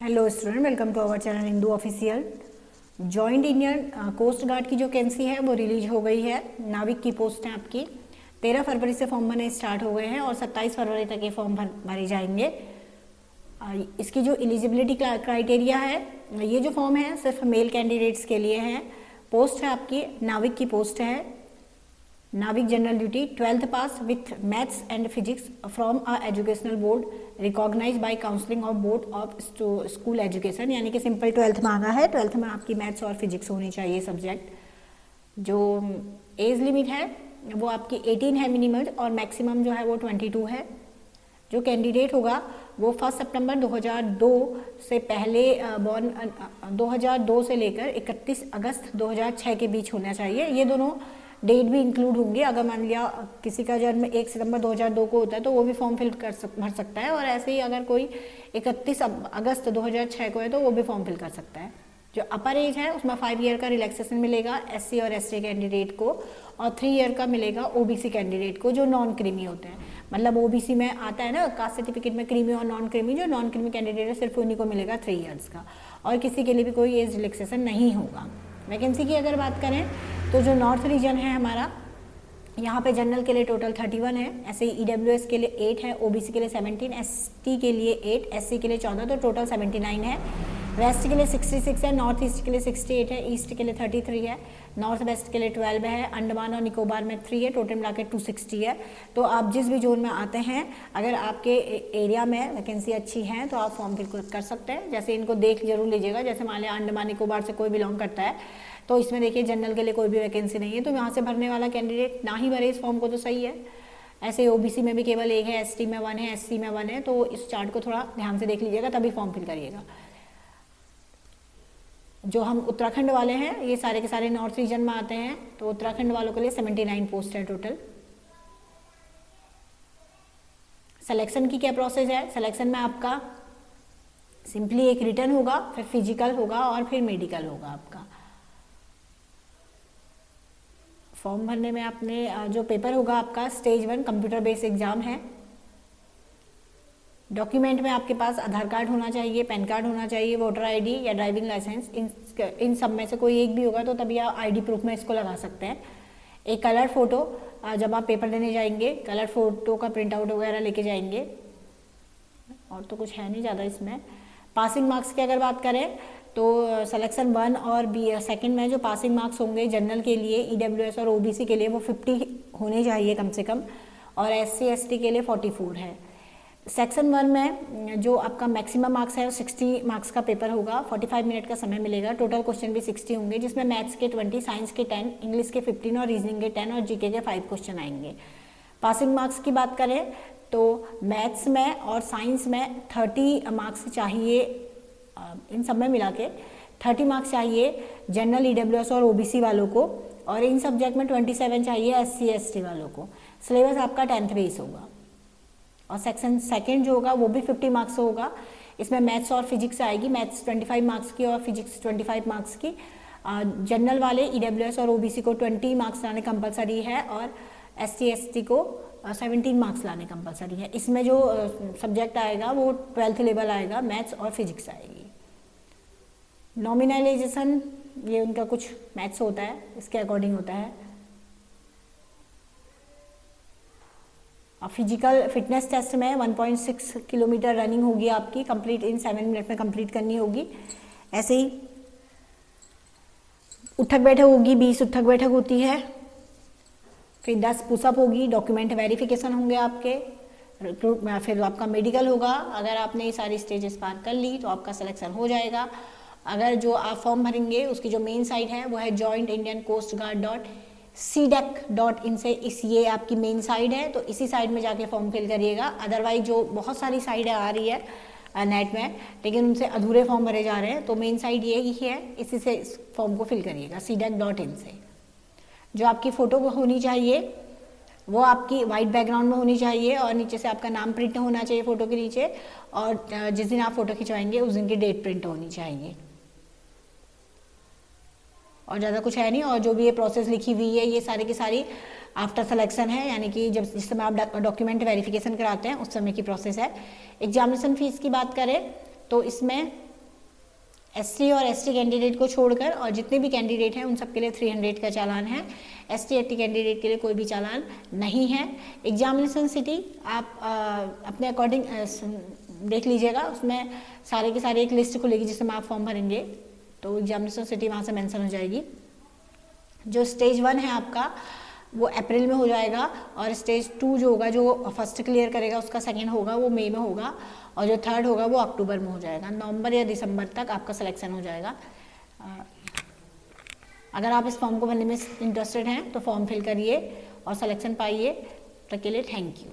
Hello student, welcome to our channel Hindu official. Joint Indian coast guard की जो vacancy है वो रिलीज हो गई है। नाविक की पोस्ट है आपकी। 13 फरवरी से फॉर्म भरने स्टार्ट हो गए हैं और 27 फरवरी तक ये फॉर्म भरे जाएंगे। इसकी जो एलिजिबिलिटी क्राइटेरिया है, ये जो फॉर्म है सिर्फ मेल कैंडिडेट्स के लिए है। पोस्ट है आपकी नाविक की पोस्ट है। Navik general duty 12th pass with maths and physics from a educational board recognise by counselling of board of school education, यानी कि सिंपल 12th मांगा है। 12th में आपकी मैथ्स और फिजिक्स होनी चाहिए सब्जेक्ट। जो एज लिमिट है वो आपकी 18 है मिनिमम, और मैक्सिमम जो है वो 22 है। जो कैंडिडेट होगा वो 1 सितंबर 2002 से पहले बॉर्न 2002 से लेकर 31 अगस्त 2006 के बीच होना चाहिए। ये दोनों डेट भी इंक्लूड होंगे। अगर मान लिया किसी का जन्म 1 सितंबर 2002 को होता है तो वो भी फॉर्म भर सकता है, और ऐसे ही अगर कोई 31 अगस्त 2006 को है तो वो भी फॉर्म फिल कर सकता है। जो अपर एज है उसमें 5 ईयर का रिलैक्सेशन मिलेगा SC और ST कैंडिडेट को, और 3 ईयर का मिलेगा OBC कैंडिडेट को जो नॉन क्रीमी होते हैं। मतलब OBC में आता है ना कास्ट सर्टिफिकेट में क्रीमी और नॉन क्रीमी, जो नॉन क्रीमी कैंडिडेट है सिर्फ उन्हीं को मिलेगा 3 ईयर्स का, और किसी के लिए भी कोई एज रिलैक्सेशन नहीं होगा। वैकेंसी की अगर बात करें तो जो नॉर्थ रीजन है हमारा, यहाँ पे जनरल के लिए टोटल 31 है, ऐसे ही EWS के लिए 8 है, OBC के लिए 17, ST के लिए 8, SC के लिए 14, तो टोटल 79 है। वेस्ट के लिए 66 है, नॉर्थ ईस्ट के लिए 68 है, ईस्ट के लिए 33 है, नॉर्थ वेस्ट के लिए 12 है, अंडमान और निकोबार में 3 है, टोटल मिला के 260 है। तो आप जिस भी जोन में आते हैं, अगर आपके एरिया में वैकेंसी अच्छी है तो आप फॉर्म फिल कर सकते हैं। जैसे इनको देख जरूर लीजिएगा, जैसे मान लिया अंडमान निकोबार से कोई बिलोंग करता है तो इसमें देखिए जनरल के लिए कोई भी वैकेंसी नहीं है, तो यहाँ से भरने वाला कैंडिडेट ना ही भरे इस फॉर्म को तो सही है। ऐसे OBC में भी केवल 1 है, ST में 1 है, SC में 1 है, तो इस चार्ट को थोड़ा ध्यान से देख लीजिएगा तभी फॉर्म फिल करिएगा। जो हम उत्तराखंड वाले हैं ये सारे के सारे नॉर्थ रीजन में आते हैं, तो उत्तराखंड वालों के लिए 79 पोस्ट है टोटल। सिलेक्शन की क्या प्रोसेस है? सिलेक्शन में आपका सिंपली एक रिटन होगा, फिर फिजिकल होगा और फिर मेडिकल होगा आपका। फॉर्म भरने में आपने जो पेपर होगा आपका स्टेज 1 कंप्यूटर बेस्ड एग्जाम है। डॉक्यूमेंट में आपके पास आधार कार्ड होना चाहिए, पैन कार्ड होना चाहिए, वोटर ID या ड्राइविंग लाइसेंस, इन सब में से कोई एक भी होगा तो तभी आप ID प्रूफ में इसको लगा सकते हैं। एक कलर फोटो, जब आप पेपर देने जाएंगे कलर फोटो का प्रिंट आउट वगैरह लेके जाएंगे, और तो कुछ है नहीं ज़्यादा इसमें। पासिंग मार्क्स की अगर बात करें तो सिलेक्शन 1 और सेकंड में जो पासिंग मार्क्स होंगे जनरल के लिए, EWS और OBC के लिए वो 50 होने चाहिए कम से कम, और SC ST के लिए 44 है। सेक्शन 1 में जो आपका मैक्सिमम मार्क्स है वो 60 मार्क्स का पेपर होगा, 45 मिनट का समय मिलेगा। टोटल क्वेश्चन भी 60 होंगे, जिसमें मैथ्स के 20, साइंस के 10, इंग्लिश के 15 और रीजनिंग के 10 और GK के 5 क्वेश्चन आएंगे। पासिंग मार्क्स की बात करें तो मैथ्स में और साइंस में 30 मार्क्स चाहिए, इन सब में मिला के 30 मार्क्स चाहिए जनरल, EWS और OBC वालों को, और इन सब्जेक्ट में 27 चाहिए SC ST वालों को। सिलेबस आपका 10th बेस होगा, और सेक्शन सेकंड जो होगा वो भी 50 मार्क्स होगा। इसमें मैथ्स और फिजिक्स आएगी, मैथ्स 25 मार्क्स की और फिजिक्स 25 मार्क्स की। जनरल वाले EWS और OBC को 20 मार्क्स लाने कंपलसरी है, और SC ST को 17 मार्क्स लाने कंपलसरी है। इसमें जो सब्जेक्ट आएगा वो 12th लेवल आएगा, मैथ्स और फिजिक्स आएगी। नॉमिनलाइजेशन ये उनका कुछ मैथ्स होता है, इसके अकॉर्डिंग होता है। फिजिकल फिटनेस टेस्ट में 1.6 किलोमीटर रनिंग होगी आपकी, कंप्लीट इन 7 मिनट में कंप्लीट करनी होगी। ऐसे ही उठक बैठक होगी, 20 उठक बैठक होती है, फिर 10 पुशअप होगी, डॉक्यूमेंट वेरिफिकेशन होंगे आपके, फिर आपका मेडिकल होगा। अगर आपने ये सारी स्टेजेस पार कर ली तो आपका सिलेक्शन हो जाएगा। अगर जो आप फॉर्म भरेंगे उसकी जो मेन साइट है वो है jointindiancoastguard.cdec.in से, ये आपकी मेन साइट है, तो इसी साइट में जाके फॉर्म फिल करिएगा। अदरवाइज जो बहुत सारी साइटें आ रही है नेट में, लेकिन उनसे अधूरे फॉर्म भरे जा रहे हैं, तो मेन साइट ये ही है, इसी से इस फॉर्म को फिल करिएगा cdec.in से। जो आपकी फ़ोटो होनी चाहिए वो आपकी वाइट बैकग्राउंड में होनी चाहिए, और नीचे से आपका नाम प्रिंट होना चाहिए फ़ोटो के नीचे, और जिस दिन आप फ़ोटो खिंचवाएंगे उस दिन की डेट प्रिंट होनी चाहिए, और ज़्यादा कुछ है नहीं। और जो भी ये प्रोसेस लिखी हुई है ये सारी की सारी आफ्टर सिलेक्शन है, यानी कि जब जिस समय आप डॉक्यूमेंट वेरिफिकेशन कराते हैं उस समय की प्रोसेस है। एग्जामिनेशन फीस की बात करें तो इसमें SC और ST कैंडिडेट को छोड़कर और जितने भी कैंडिडेट हैं उन सब के लिए 300 का चालान है। ST ST कैंडिडेट के लिए कोई भी चालान नहीं है। एग्जामिनेशन सिटी आप अपने अकॉर्डिंग देख लीजिएगा, उसमें सारे के सारे एक लिस्ट खुलेगी जिसमें आप फॉर्म भरेंगे तो एग्जामिनेशन सिटी वहाँ से मेंशन हो जाएगी। जो स्टेज 1 है आपका वो अप्रैल में हो जाएगा और स्टेज 2 जो होगा, जो फर्स्ट क्लियर करेगा उसका सेकंड होगा वो मई में होगा और जो थर्ड होगा वो अक्टूबर में हो जाएगा। नवंबर या दिसंबर तक आपका सिलेक्शन हो जाएगा। अगर आप इस फॉर्म को भरने में इंटरेस्टेड हैं तो फॉर्म फिल करिए और सिलेक्शन पाइए। तब के लिए थैंक यू।